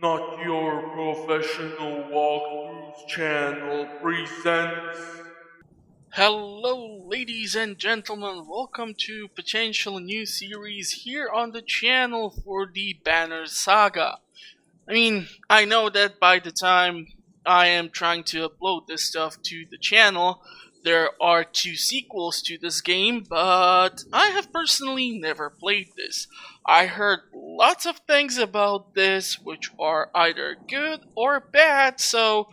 Not Your Professional Walkthroughs channel presents. Hello ladies and gentlemen, welcome to potential new series here on the channel for the Banner Saga. I know that by the time I am trying to upload this stuff to the channel, there are 2 sequels to this game, but I have personally never played this. I heard lots of things about this which are either good or bad, so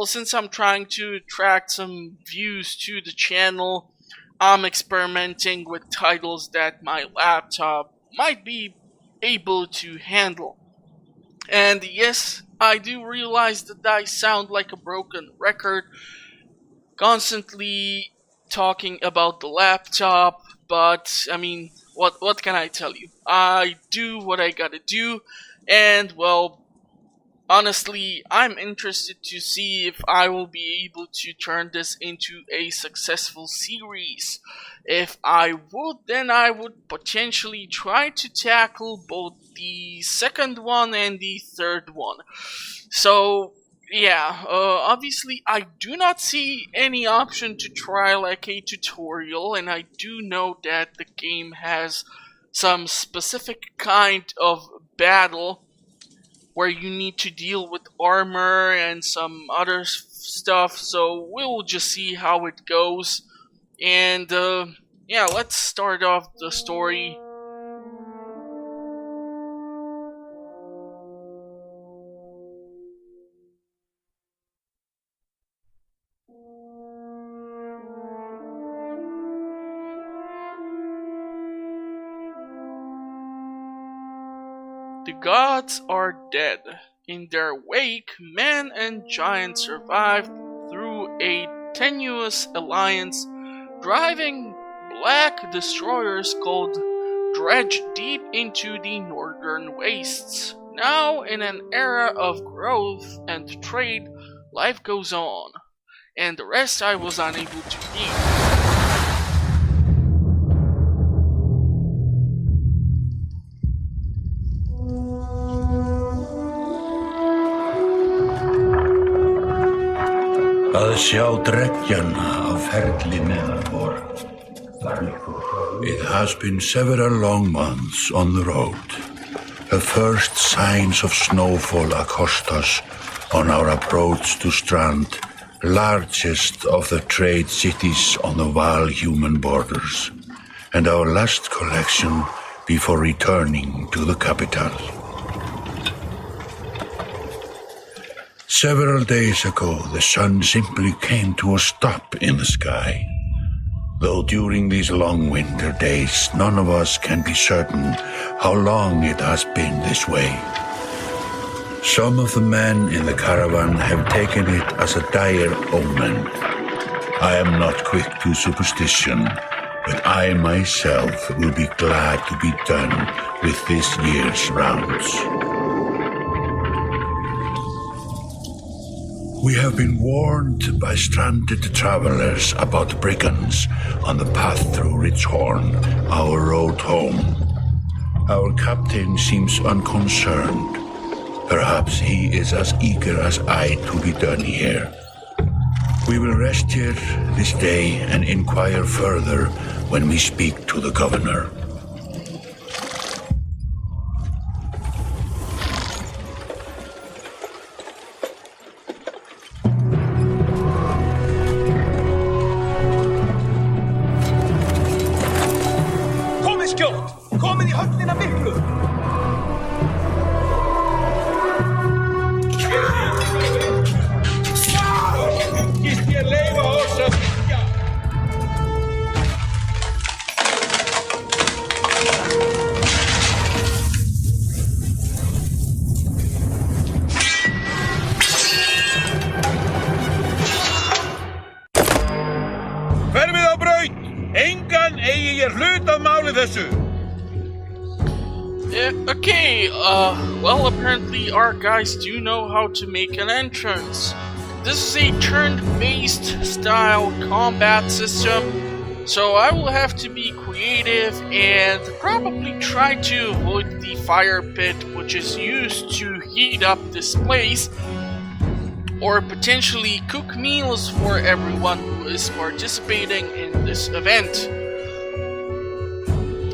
since I'm trying to attract some views to the channel, I'm experimenting with titles that my laptop might be able to handle. And yes, I do realize that I sound like a broken record, constantly talking about the laptop, but what can I tell you? I do what I gotta do, and well, honestly, I'm interested to see if I will be able to turn this into a successful series. If I would, then I would potentially try to tackle both the second one and the third one. So, yeah, obviously I do not see any option to try like a tutorial, and I do know that the game has some specific kind of battle where you need to deal with armor and some other stuff, so we'll just see how it goes. And yeah, let's start off the story. The gods are dead. In their wake, man and giant survived through a tenuous alliance, driving black destroyers called Dredge deep into the northern wastes. Now, in an era of growth and trade, life goes on, and the rest I was unable to read. Að sjá dreggjana á ferli neðanbor. It has been several long months on the road. The first signs of snowfall accost us on our approach to Strand, largest of the trade cities on the Val-human borders, and our last collection before returning to the capital. Several days ago, the sun simply came to a stop in the sky. Though during these long winter days, none of us can be certain how long it has been this way. Some of the men in the caravan have taken it as a dire omen. I am not quick to superstition, but I myself will be glad to be done with this year's rounds. We have been warned by stranded travelers about brigands on the path through Ridgehorn, our road home. Our captain seems unconcerned. Perhaps he is as eager as I to be done here. We will rest here this day and inquire further when we speak to the governor. Komin í höllina miklu! Gist ég leyfa oss að byggja! Hverfið á braut! Engan eigi ég hlut að máli þessu! Okay, well, apparently our guys do know how to make an entrance. This is a turn-based style combat system So I will have to be creative and probably try to avoid the fire pit, which is used to heat up this place, or potentially cook meals for everyone who is participating in this event.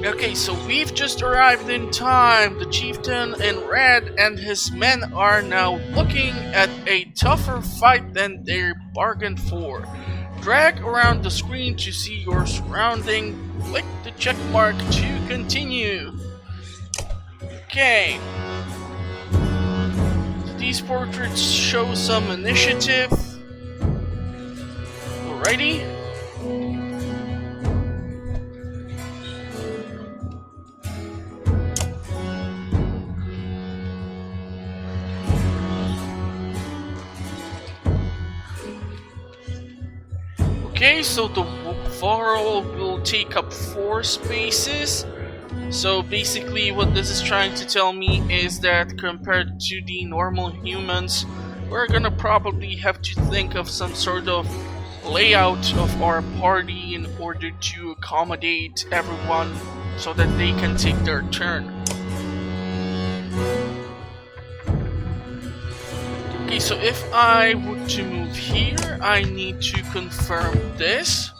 Okay, so we've just arrived in time. The chieftain in red and his men are now looking at a tougher fight than they bargained for. Drag around the screen to see your surrounding. Click the check mark to continue. Okay. These portraits show some initiative. Alrighty. Okay, so the Varl will take up 4 spaces. So basically what this is trying to tell me is that compared to the normal humans, we're gonna probably have to think of some sort of layout of our party in order to accommodate everyone so that they can take their turn. Okay, so if I were to move here, I need to confirm this.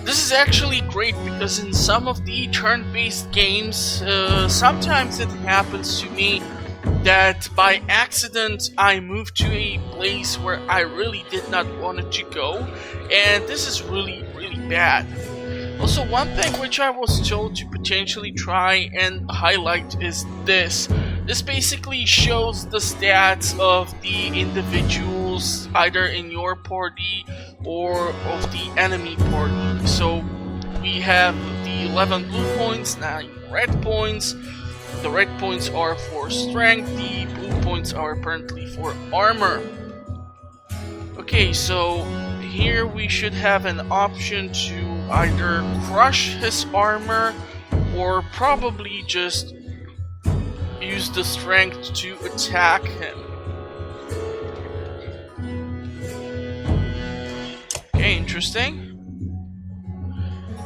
This is actually great because in some of the turn-based games, sometimes it happens to me that by accident I move to a place where I really did not want it to go, and this is really bad. Also, one thing which I was told to potentially try and highlight is this. This basically shows the stats of the individuals either in your party or of the enemy party. So we have the 11 blue points, 9 red points. The red points are for strength, the blue points are apparently for armor. Okay, so here we should have an option to either crush his armor or probably just use the strength to attack him. Okay, interesting.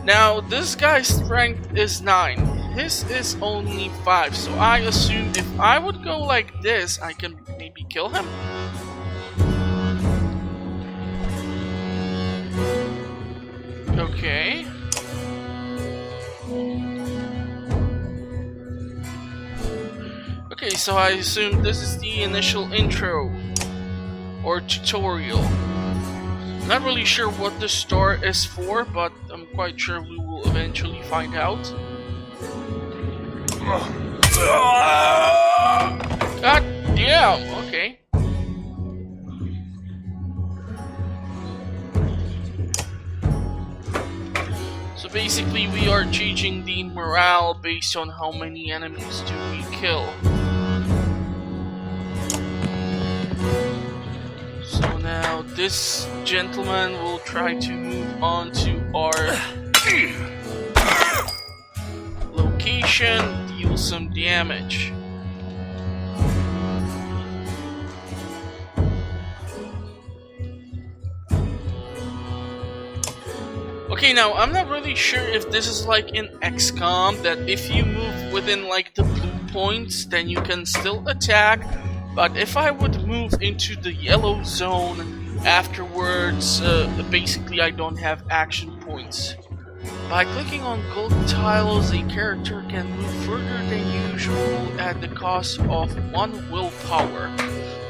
Now this guy's strength is 9. His is only 5, so I assume if I would go like this, I can maybe kill him. Okay. Okay, so I assume this is the initial intro or tutorial. Not really sure what the star is for, but I'm quite sure we will eventually find out. God damn, okay. So basically we are changing the morale based on how many enemies do we kill. So now this gentleman will try to move on to our location, deal some damage. Okay, now I'm not really sure if this is like in XCOM, that if you move within like the blue points, then you can still attack. But if I would move into the yellow zone afterwards, basically I don't have action points. By clicking on gold tiles, a character can move further than usual at the cost of 1 willpower.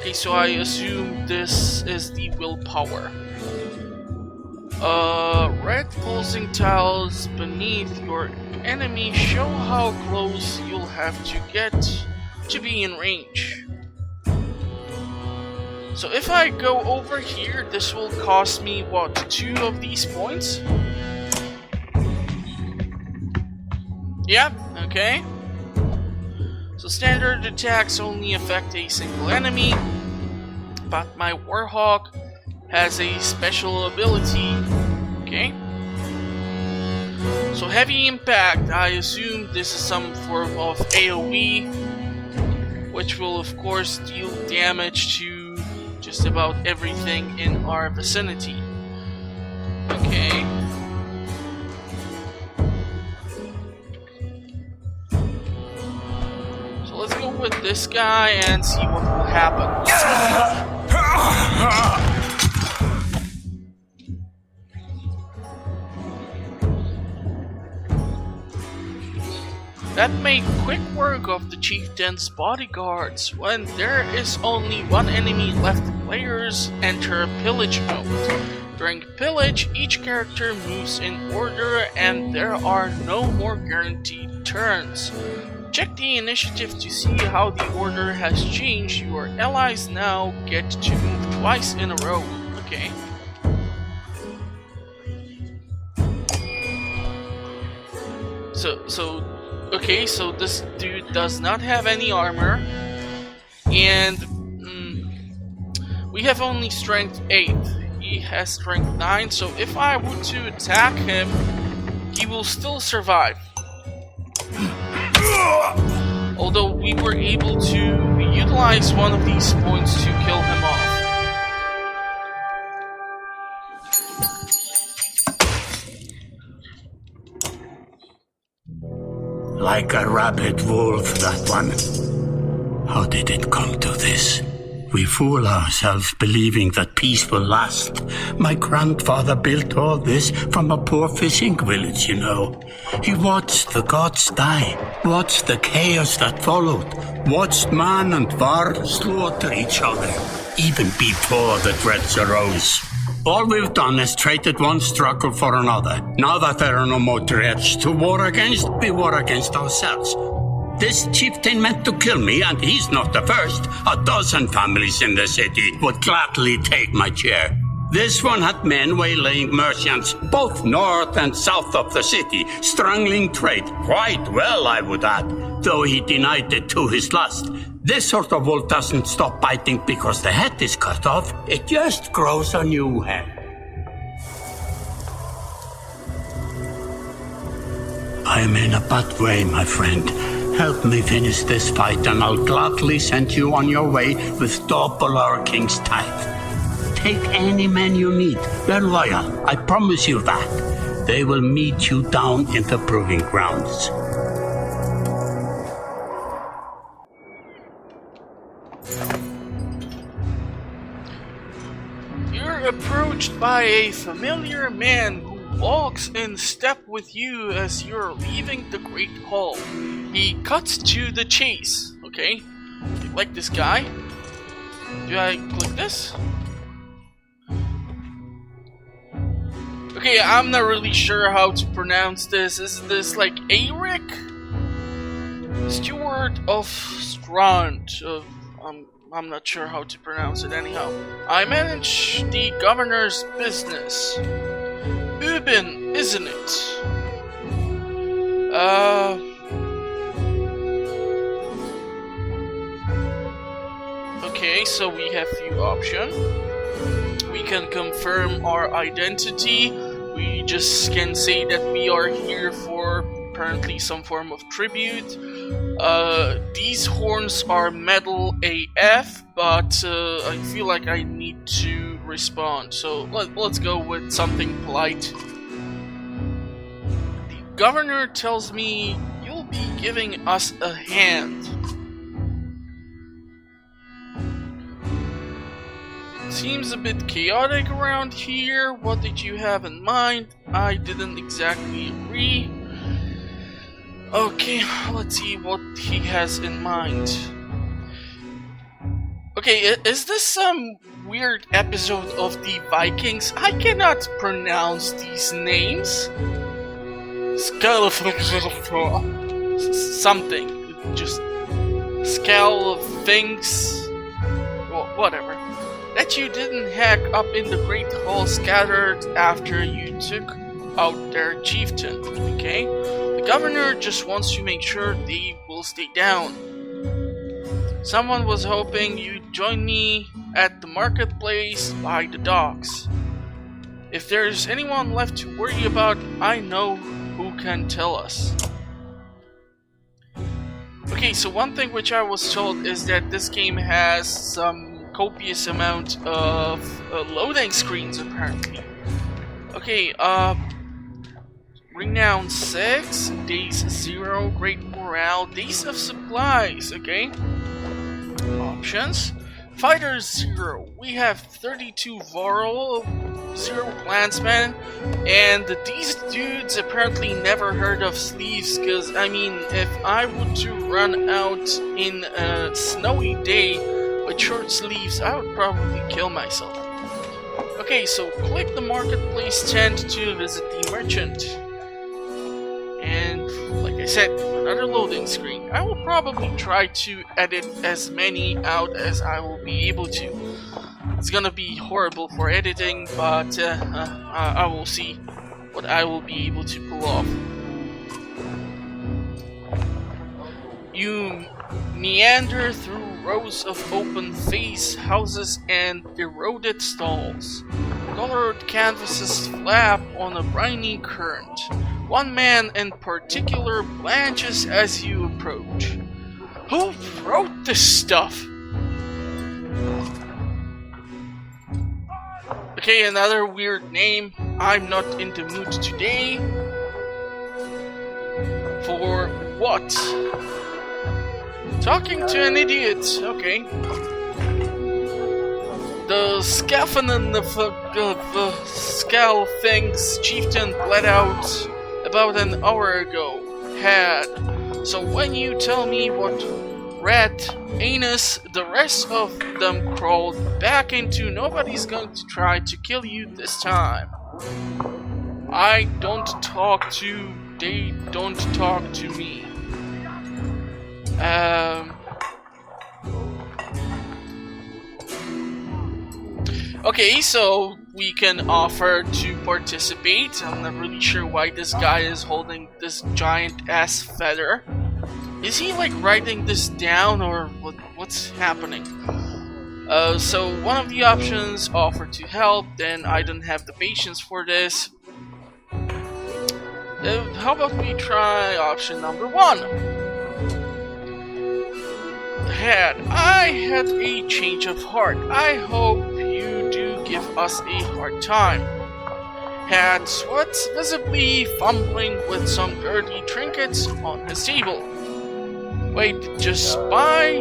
Okay, so I assume this is the willpower. Red pulsing tiles beneath your enemy show how close you'll have to get to be in range. So if I go over here, this will cost me, what, 2 of these points? Yeah, okay. So standard attacks only affect a single enemy, but my Warhawk has a special ability. Okay. So heavy impact, I assume this is some form of AoE, which will of course deal damage to just about everything in our vicinity. Okay. with this guy and see what will happen. That made quick work of the chieftain's bodyguards. When there is only one enemy left, players enter pillage mode. During pillage, each character moves in order and there are no more guaranteed turns. Check the initiative to see how the order has changed. Your allies now get to move twice in a row. Okay. So this dude does not have any armor, and we have only strength 8. He has strength 9, so if I were to attack him, he will still survive. Although we were able to utilize one of these points to kill him off. Like a rabid wolf, that one. How did it come to this? We fool ourselves believing that peace will last. My grandfather built all this from a poor fishing village, you know. He watched the gods die, watched the chaos that followed, watched man and var slaughter each other, even before the threats arose. All we've done is traded one struggle for another. Now that there are no more threats to war against, we war against ourselves. This chieftain meant to kill me, and he's not the first. A dozen families in the city would gladly take my chair. This one had men waylaying merchants, both north and south of the city, strangling trade. Quite well, I would add, though he denied it to his lust. This sort of wolf doesn't stop biting because the head is cut off. It just grows a new head. I am in a bad way, my friend. Help me finish this fight and I'll gladly send you on your way with double our king's tithe. Take any men you need. They're loyal, I promise you that. They will meet you down in the proving grounds. You're approached by a familiar man who walks in step with you as you're leaving the Great Hall. He cuts to the chase. Okay, you like this guy? Do I click this? Okay, I'm not really sure how to pronounce this. Is this like Eric? Steward of Strand. I'm not sure how to pronounce it anyhow. I manage the governor's business. Ubin, isn't it? Okay, so we have few options. We can confirm our identity. We just can say that we are here for apparently some form of tribute. These horns are metal AF, but I feel like I need to respond. So let's go with something polite. The governor tells me you'll be giving us a hand. Seems a bit chaotic around here. What did you have in mind? I didn't exactly agree. Okay, let's see what he has in mind. Okay, is this some weird episode of the Vikings? I cannot pronounce these names. Something. Just Sphinx. Whatever. That you didn't hack up in the Great Hall scattered after you took out their chieftain, okay? The governor just wants to make sure they will stay down. Someone was hoping you'd join me at the marketplace by the docks. If there's anyone left to worry about, I know who can tell us. Okay, so one thing which I was told is that this game has some copious amount of loading screens apparently. Okay, Renown 6, Days 0, Great morale, days of supplies, okay? Options. Fighter 0, we have 32 Varl, 0 Clansmen, and these dudes apparently never heard of sleeves, cause I mean, if I were to run out in a snowy day with short sleeves, I would probably kill myself. Okay, so click the marketplace tent to visit the merchant. And like I said, another loading screen. I will probably try to edit as many out as I will be able to. It's gonna be horrible for editing, but I will see what I will be able to pull off. You meander through rows of open face houses and eroded stalls. Colored canvases flap on a briny current. One man in particular blanches as you approach. Who wrote this stuff? Okay, another weird name. I'm not in the mood today. For what? Talking to an idiot. Okay. The Scaphanon of Scalfang's chieftain bled out about an hour ago. Had. So when you tell me what rat anus the rest of them crawled back into, nobody's going to try to kill you this time. I don't talk to, they don't talk to me. Okay, so we can offer to participate. I'm not really sure why this guy is holding this giant ass feather. Is he like writing this down or what's happening? So one of the options, offer to help, then I don't have the patience for this. How about we try option number 1? I had a change of heart. I hope you do give us a hard time. Had sweats visibly fumbling with some dirty trinkets on his table. Wait, just buy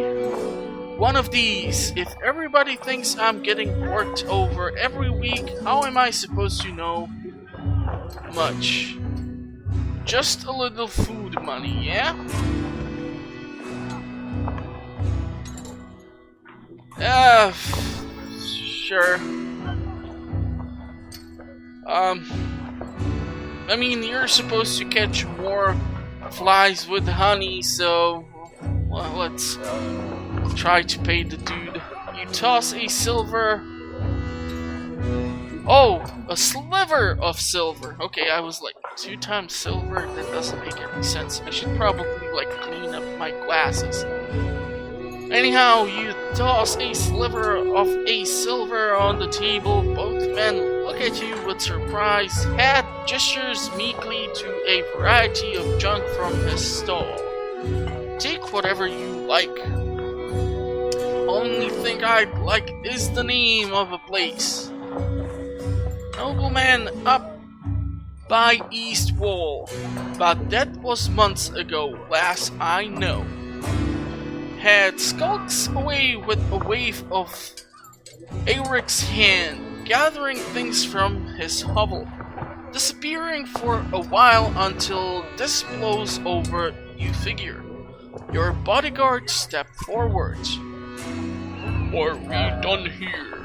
one of these. If everybody thinks I'm getting worked over every week, how am I supposed to know much? Just a little food money, yeah? Sure. I mean, you're supposed to catch more flies with honey, so well, let's try to pay the dude. You toss a silver. Oh, a sliver of silver. Okay, I was like 2 times silver. That doesn't make any sense. I should probably like clean up my glasses. Anyhow, you toss a sliver of a silver on the table. Both men look at you with surprise. Hat gestures meekly to a variety of junk from his stall. Take whatever you like. Only thing I'd like is the name of a place. Nobleman up by East Wall. But that was months ago, last I know. Had skulks away with a wave of Eric's hand, gathering things from his hovel, disappearing for a while until this blows over, you figure. Your bodyguard step forward. Are we done here?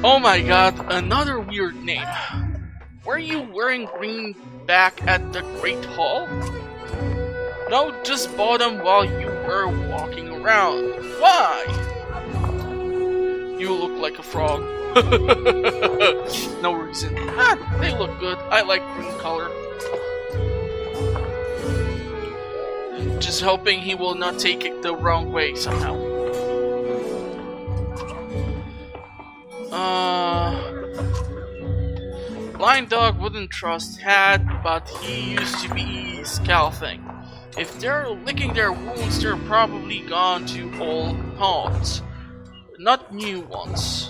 Oh my god, another weird name. Were you wearing green back at the Great Hall? No, just bought them while you were walking around. Why? You look like a frog. No reason. They look good. I like green color. Just hoping he will not take it the wrong way somehow. Blind dog wouldn't trust Had, but he used to be Scalfing. If they're licking their wounds, they're probably gone to old haunts, not new ones.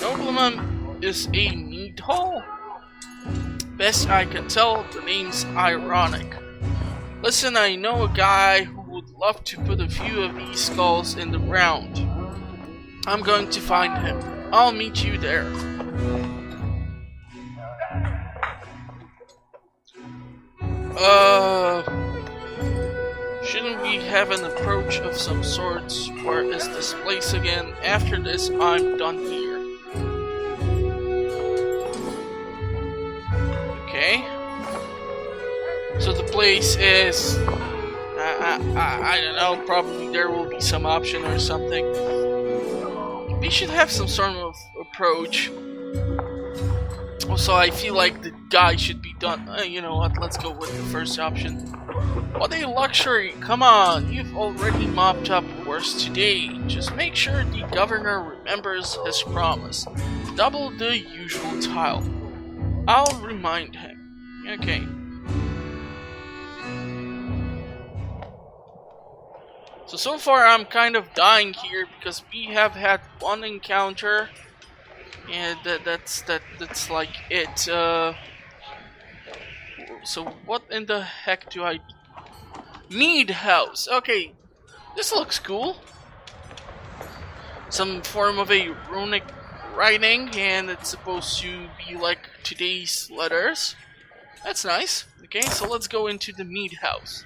Nobleman is a neat hole. Best I can tell, the name's ironic. Listen, I know a guy who would love to put a few of these skulls in the ground. I'm going to find him. I'll meet you there. Shouldn't we have an approach of some sorts? Where is this place again? After this, I'm done here. Okay. So the place is... I don't know, probably there will be some option or something. We should have some sort of approach. Also, I feel like the guy should be done. You know what, let's go with the first option. What a luxury! Come on, you've already mopped up worse today. Just make sure the governor remembers his promise. Double the usual tile. I'll remind him. Okay. So far I'm kind of dying here because we have had one encounter, and that's like it. So what in the heck do I... Mead House. Okay, this looks cool. Some form of a runic writing, and it's supposed to be like today's letters. That's nice. Okay, so let's go into the Mead House.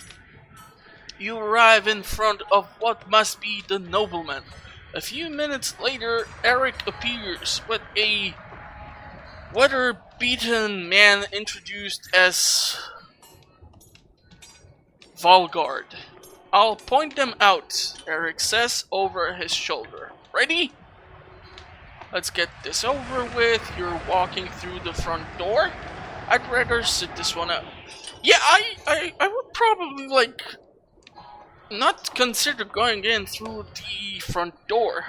You arrive in front of what must be the nobleman. A few minutes later, Eric appears with a weather-beaten man introduced as Volgard. I'll point them out, Eric says over his shoulder. Ready? Let's get this over with. You're walking through the front door. I'd rather sit this one out. Yeah, I would probably like not consider going in through the front door.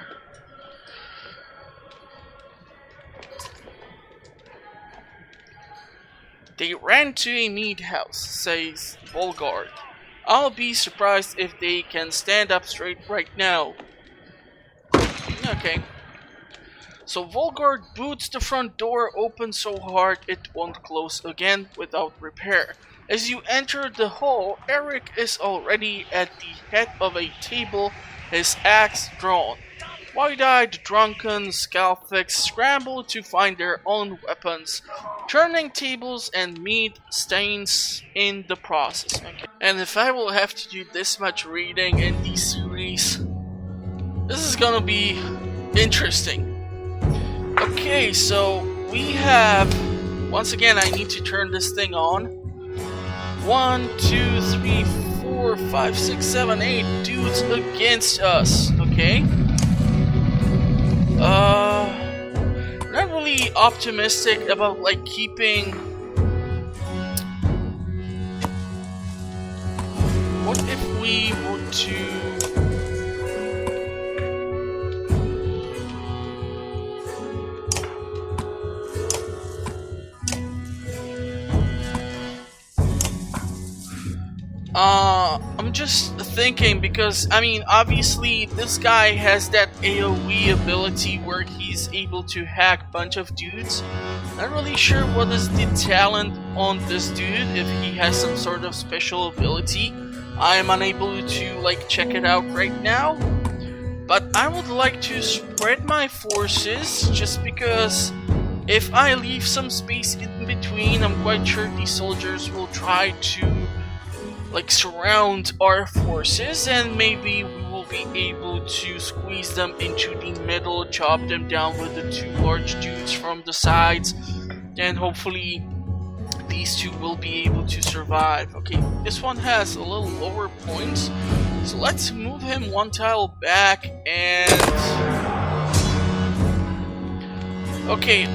They ran to a mead house, says Volgard. I'll be surprised if they can stand up straight right now. Okay. So Volgard boots the front door open so hard it won't close again without repair. As you enter the hall, Eric is already at the head of a table, his axe drawn. Wide-eyed, drunken Scalfix scramble to find their own weapons, turning tables and meat stains in the process. Okay. And if I will have to do this much reading in these series, this is gonna be interesting. Okay, so we have... Once again, I need to turn this thing on. 1, 2, 3, 4, 5, 6, 7, 8 dudes against us. Okay. Not really optimistic about like keeping... What if we were to... I'm just thinking because, I mean, obviously this guy has that AoE ability where he's able to hack a bunch of dudes. Not really sure what is the talent on this dude, if he has some sort of special ability. I am unable to, like, check it out right now. But I would like to spread my forces just because if I leave some space in between, I'm quite sure the soldiers will try to like surround our forces, and maybe we will be able to squeeze them into the middle, chop them down with the two large dudes from the sides, and hopefully these two will be able to survive. Okay, this one has a little lower points, so let's move him one tile back. And okay,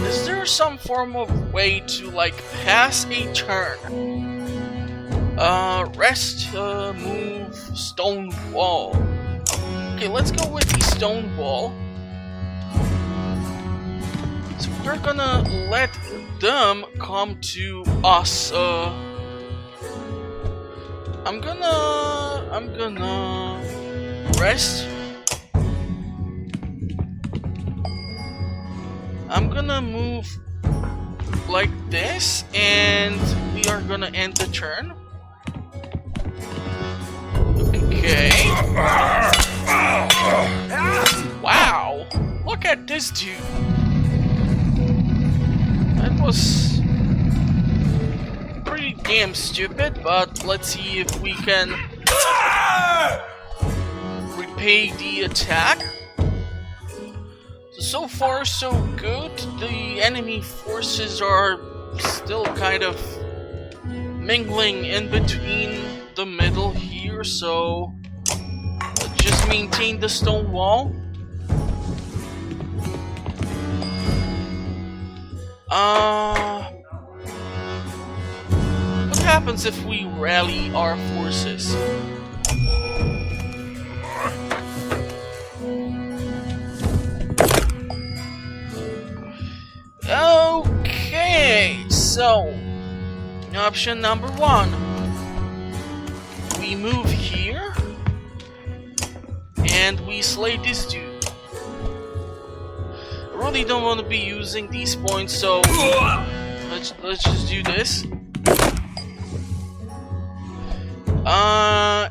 is there some form of way to like pass a turn? Rest, move, stone wall. Okay, let's go with the stone wall. So we're gonna let them come to us. I'm gonna rest. I'm gonna move like this, and we are gonna end the turn. Okay. Wow! Look at this dude. That was pretty damn stupid, but let's see if we can repay the attack. So far so good. The enemy forces are still kind of mingling in between the middle here, so let's just maintain the stone wall. What happens if we rally our forces? Okay, so option number 1. We move here and we slay this dude. I really don't want to be using these points, so let's just do this.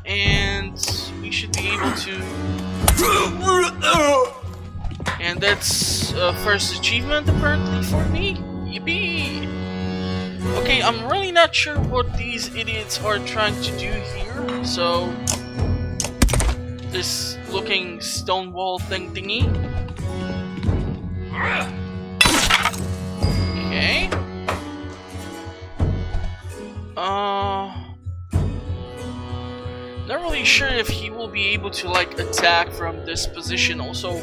And we should be able to. And that's first achievement apparently for me. Yippee! Okay, I'm really not sure what these idiots are trying to do here. So this looking stone wall thingy. Okay. Not really sure if he will be able to like attack from this position. Also,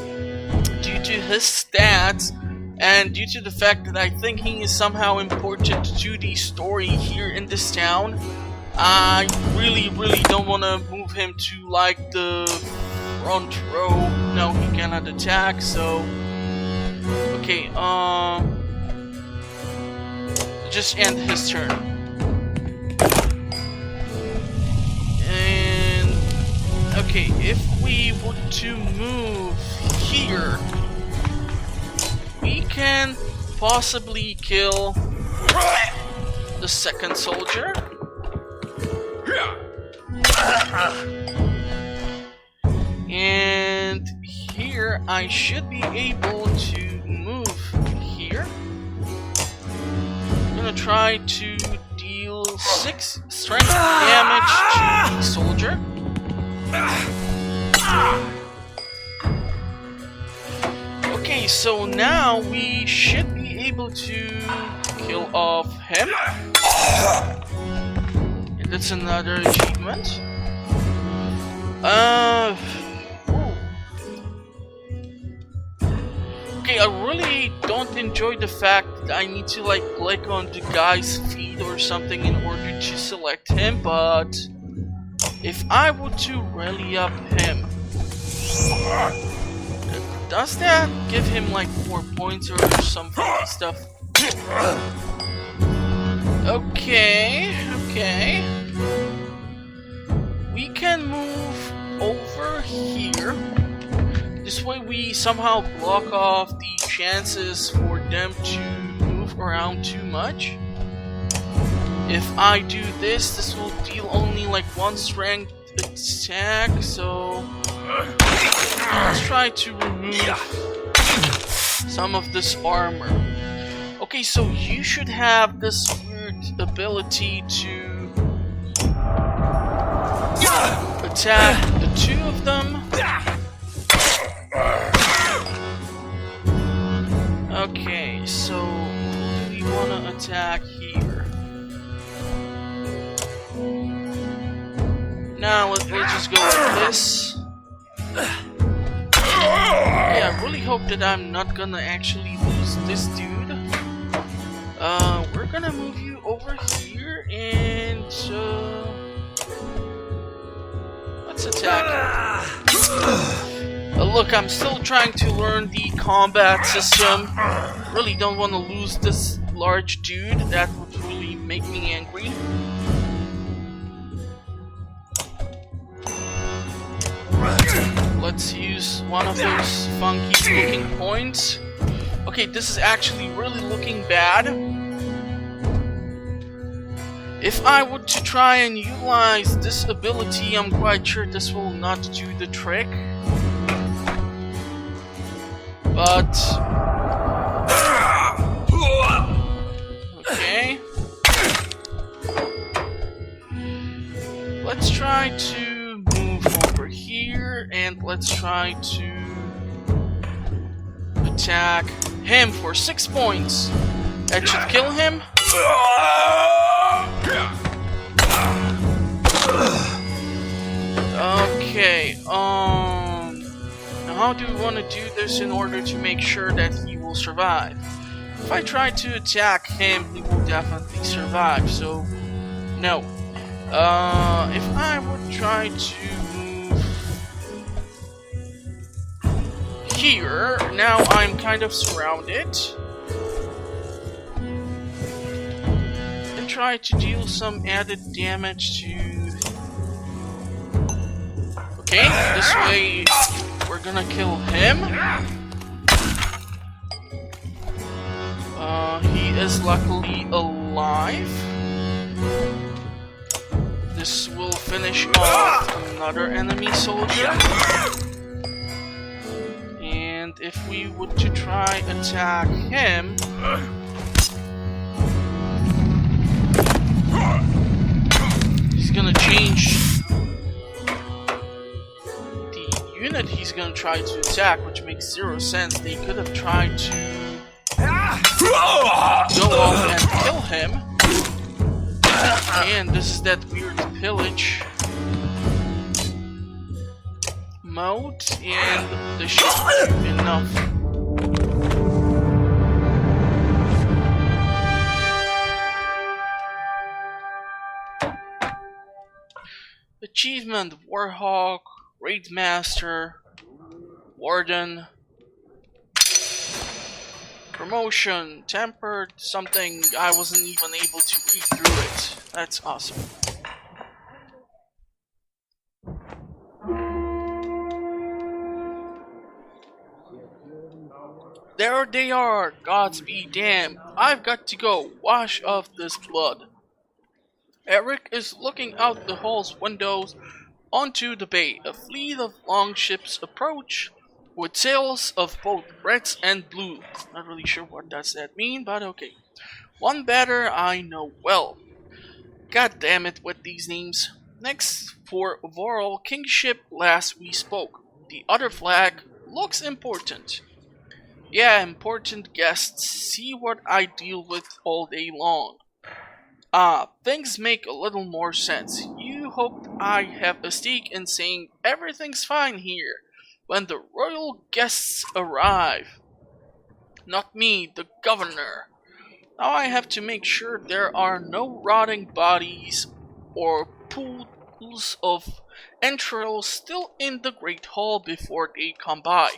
due to his stats and due to the fact that I think he is somehow important to the story here in this town, I really don't want to move him to like the front row. No, he cannot attack, so okay, just end his turn. And okay, if we were to move here, we can possibly kill the second soldier. And here I should be able to move here. I'm gonna try to deal 6 strength damage to the soldier. Okay, so now we should be able to kill off him. And that's another achievement. Okay, I really don't enjoy the fact that I need to like click on the guy's feet or something in order to select him, but if I were to rally up him, does that give him like 4 points or some funny stuff? Okay. We can move over here. This way we somehow block off the chances for them to move around too much. If I do this, this will deal only like 1 strength attack, so let's try to remove some of this armor. Okay, so you should have this weird ability to attack the 2 of them. Okay, so do we want to attack here? Now let's just go like this. Yeah, I really hope that I'm not gonna actually lose this dude. We're gonna move you over here and let's attack him. Look, I'm still trying to learn the combat system. Really don't want to lose this large dude. That would really make me angry. Let's use one of those funky looking points. Okay, this is actually really looking bad. If I were to try and utilize this ability, I'm quite sure this will not do the trick. But... okay. Let's try to move over here, and let's try to attack him for 6 points. That should kill him. Okay, now how do we want to do this in order to make sure that he will survive? If I try to attack him, he will definitely survive, so no. If I would try to move here, now I'm kind of surrounded. And try to deal some added damage to... okay, this way we're gonna kill him. He is luckily alive. This will finish off another enemy soldier. And if we were to try attack him, he's gonna change the unit he's gonna try to attack, which makes 0 sense. They could have tried to go off and kill him. And this is that weird pillage mode, and this should be enough. Achievement: Warhawk, Raid Master, Warden. Promotion, tempered, something. I wasn't even able to read through it. That's awesome. There they are, gods be damned. I've got to go, wash off this blood. Eric is looking out the hall's windows onto the bay. A fleet of longships approach, with sails of both reds and blue. Not really sure what does that mean, but okay. One banner I know well. God damn it with these names. Next for Voral Kingship, last we spoke. The other flag looks important. Yeah, important guests. See what I deal with all day long. Things make a little more sense. You hoped I have a stake in saying everything's fine here when the royal guests arrive. Not me, the governor. Now I have to make sure there are no rotting bodies or pools of entrails still in the Great Hall before they come by.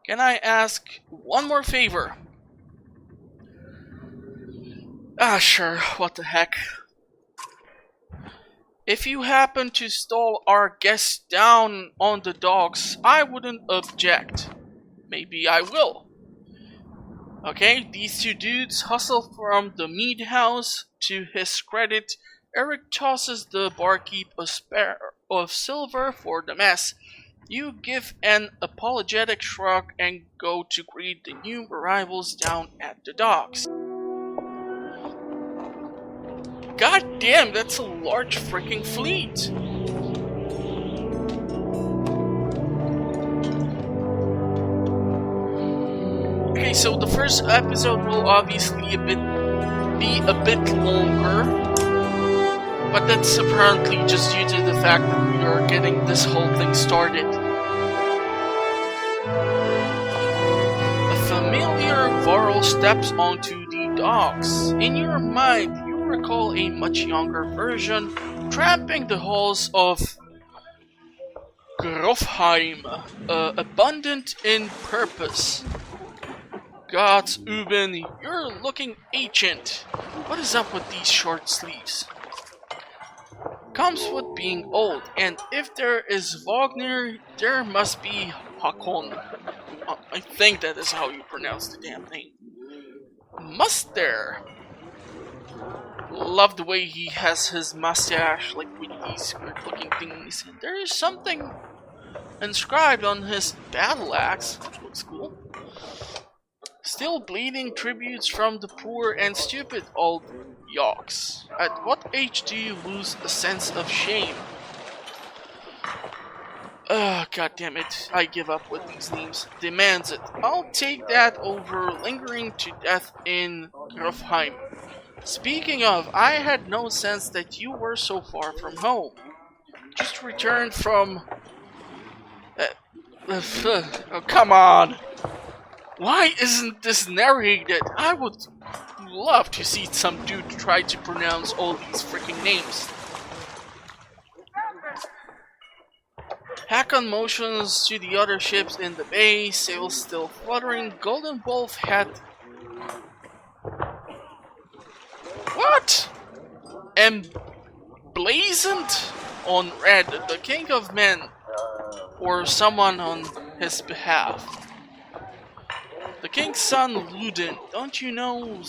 Can I ask one more favor? Sure, what the heck. If you happen to stall our guests down on the docks, I wouldn't object. Maybe I will. Okay, these two dudes hustle from the mead house. To his credit, Eric tosses the barkeep a spare of silver for the mess. You give an apologetic shrug and go to greet the new arrivals down at the docks. God damn, that's a large freaking fleet! Okay, so the first episode will obviously be a bit longer, but that's apparently just due to the fact that we are getting this whole thing started. A familiar Varl steps onto the docks. In your mind, you recall a much younger version tramping the halls of Grofheim, abundant in purpose. Gods, Uben, you're looking ancient. What is up with these short sleeves? Comes with being old, and if there is Wagner, there must be Hakon. I think that is how you pronounce the damn name. Must there? Love the way he has his mustache, like with these weird looking things. And there is something inscribed on his battle axe, which looks cool. Still bleeding tributes from the poor and stupid old Yawks. At what age do you lose a sense of shame? God damn it. I give up with these names. Demands it. I'll take that over lingering to death in Grofheim. Speaking of, I had no sense that you were so far from home. Just returned from... oh, come on! Why isn't this narrated? I would love to see some dude try to pronounce all these freaking names. Hakon motions to the other ships in the bay, sails still fluttering. Golden Wolf had... What? Emblazoned on red, the king of men, or someone on his behalf. The king's son, Ludin, don't you know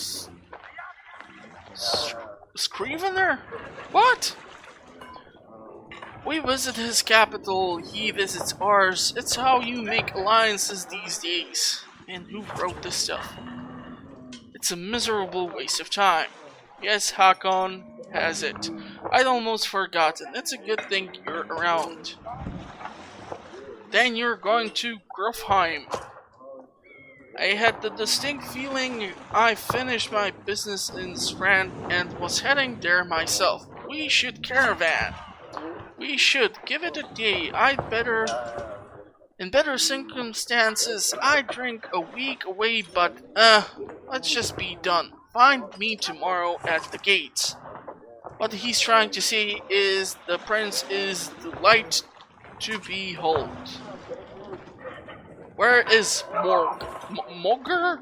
Scrivener? What? We visit his capital, he visits ours. It's how you make alliances these days. And who wrote this stuff? It's a miserable waste of time. Yes, Hakon has it. I'd almost forgotten. It's a good thing you're around. Then you're going to Grofheim. I had the distinct feeling I finished my business in Strand and was heading there myself. We should caravan. We should give it a day. In better circumstances, I'd drink a week away, but let's just be done. Find me tomorrow at the gates. What he's trying to say is the prince is the light to behold. Where is Mogger?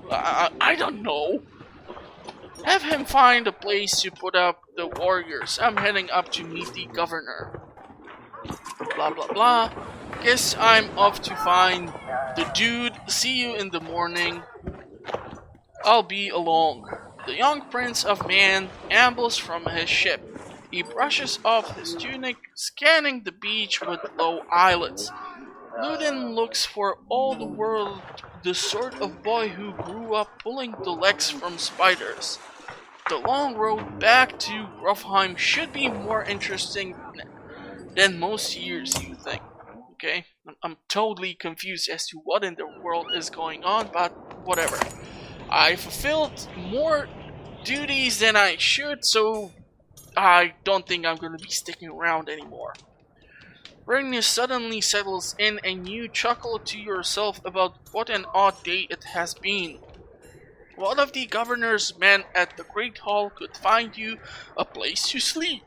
I don't know. Have him find a place to put up the warriors. I'm heading up to meet the governor. Blah blah blah. Guess I'm off to find the dude. See you in the morning. I'll be along. The young prince of man ambles from his ship. He brushes off his tunic, scanning the beach with low eyelids. Ludin looks for all the world the sort of boy who grew up pulling the legs from spiders. The long road back to Grofheim should be more interesting than most years, you think. Okay? I'm totally confused as to what in the world is going on, but whatever. I fulfilled more duties than I should, so I don't think I'm going to be sticking around anymore. Rain suddenly settles in and you chuckle to yourself about what an odd day it has been. One of the governor's men at the Great Hall could find you a place to sleep.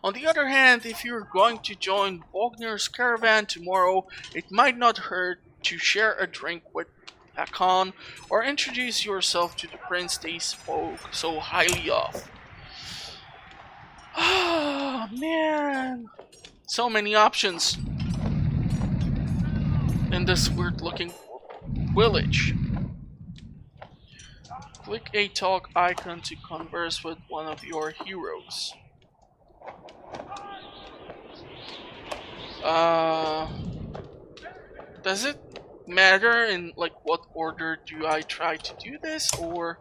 On the other hand, if you're going to join Wagner's caravan tomorrow, it might not hurt to share a drink with Hakon or introduce yourself to the prince they spoke so highly of. Oh man, so many options in this weird looking village. Click a talk icon to converse with one of your heroes. Does it matter in like what order do I try to do this, or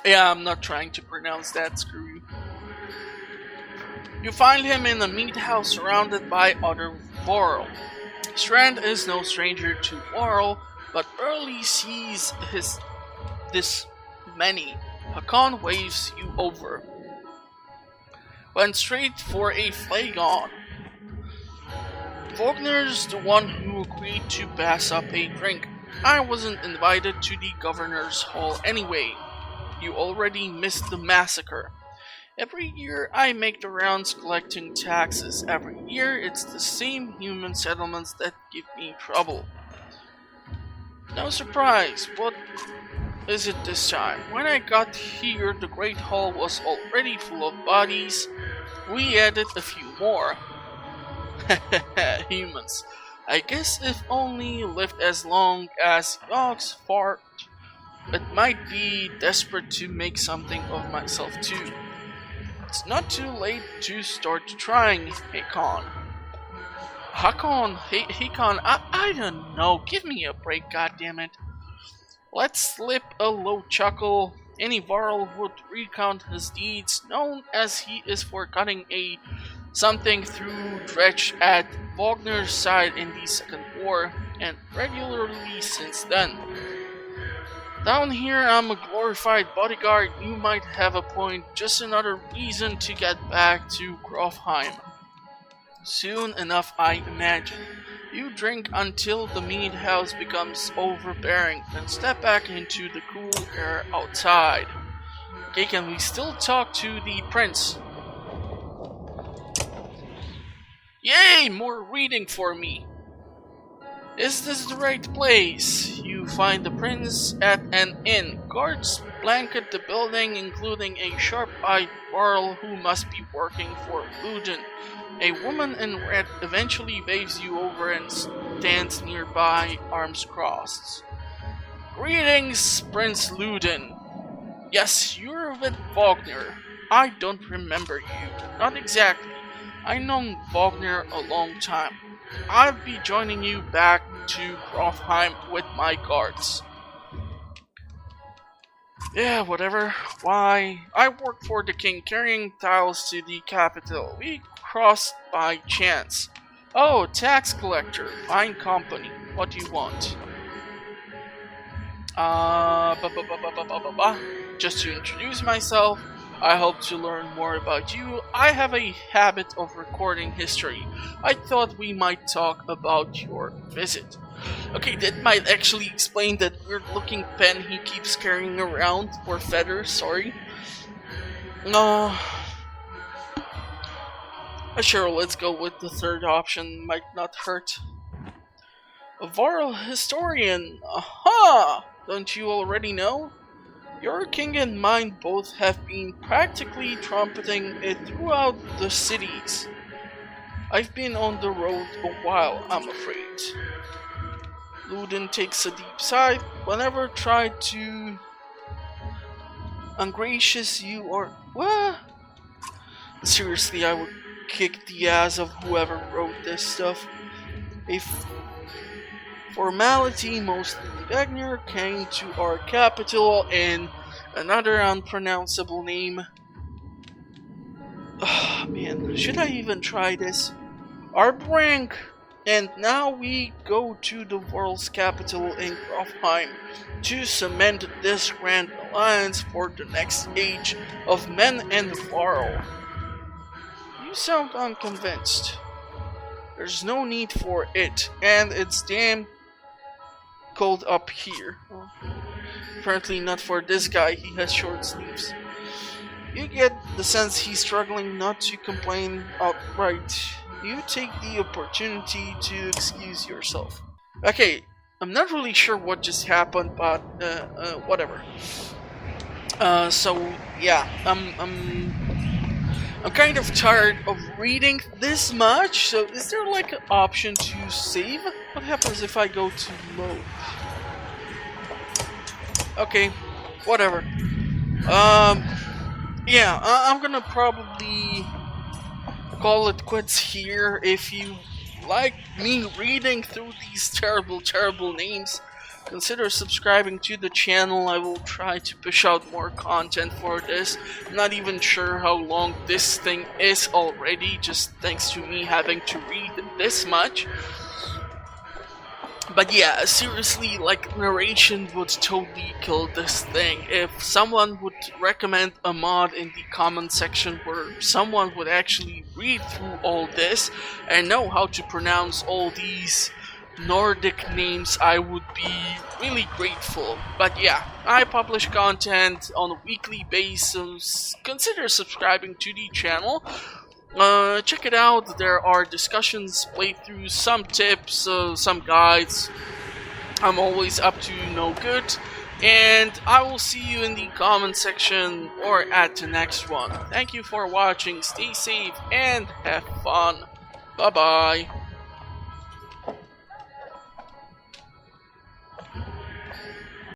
yeah, I'm not trying to pronounce that, screw you. You find him in a meat house surrounded by other Vorl. Strand is no stranger to Vorl, but rarely sees this many. Hakon waves you over. Went straight for a flagon. Wagner's the one who agreed to pass up a drink. I wasn't invited to the governor's hall anyway. You already missed the massacre. Every year I make the rounds collecting taxes. Every year it's the same human settlements that give me trouble. No surprise, what is it this time? When I got here, the Great Hall was already full of bodies. We added a few more. Humans. I guess if only lived as long as dogs fart. It might be desperate to make something of myself too. It's not too late to start trying, Hakon. Hakon, I don't know. Give me a break, goddammit. Let's slip a low chuckle. Any Varl would recount his deeds, known as he is for cutting a something through Dredge at Wagner's side in the Second War, and regularly since then. Down here I'm a glorified bodyguard. You might have a point, just another reason to get back to Grofheim. Soon enough, I imagine. You drink until the mead house becomes overbearing, then step back into the cool air outside. Okay, can we still talk to the prince? Yay! More reading for me! Is this the right place? You find the prince at an inn. Guards blanket the building, including a sharp-eyed Varl who must be working for Luden. A woman in red eventually waves you over and stands nearby, arms crossed. Greetings, Prince Luden. Yes, you're with Wagner. I don't remember you. Not exactly. I've known Wagner a long time. I'll be joining you back to Grofheim with my guards. Yeah, whatever. Why? I work for the king, carrying tiles to the capital. We crossed by chance. Oh, tax collector. Fine company. What do you want? Just to introduce myself, I hope to learn more about you. I have a habit of recording history. I thought we might talk about your visit. Okay, that might actually explain that weird looking pen he keeps carrying around, or feather, sorry. Sure, let's go with the third option, might not hurt. A Varl historian, aha! Don't you already know? Your king and mine both have been practically trumpeting it throughout the cities. I've been on the road a while, I'm afraid. Luden takes a deep sigh. Whenever tried to ungracious you or what? Seriously, I would kick the ass of whoever wrote this stuff. A formality, mostly Wagner came to our capital in another unpronounceable name. Oh, man, should I even try this? Arbrank! And now we go to the world's capital in Grofheim to cement this grand alliance for the next age of men and Varl. You sound unconvinced. There's no need for it, and it's damn cold up here. Apparently not for this guy, he has short sleeves. You get the sense he's struggling not to complain outright. You take the opportunity to excuse yourself. Okay, I'm not really sure what just happened, but whatever. So yeah, I'm kind of tired of reading this much. So is there like an option to save? What happens if I go to load? Okay, whatever. Yeah, I'm gonna probably call it quits here. If you like me reading through these terrible names, consider subscribing to the channel. I will try to push out more content for this. I'm not even sure how long this thing is already, just thanks to me having to read this much. But yeah, seriously, like, narration would totally kill this thing. If someone would recommend a mod in the comment section where someone would actually read through all this and know how to pronounce all these Nordic names, I would be really grateful. But yeah, I publish content on a weekly basis. Consider subscribing to the channel. Check it out. There are discussions, playthroughs, some tips, some guides. I'm always up to no good, and I will see you in the comment section or at the next one. Thank you for watching, stay safe, and have fun. Bye bye.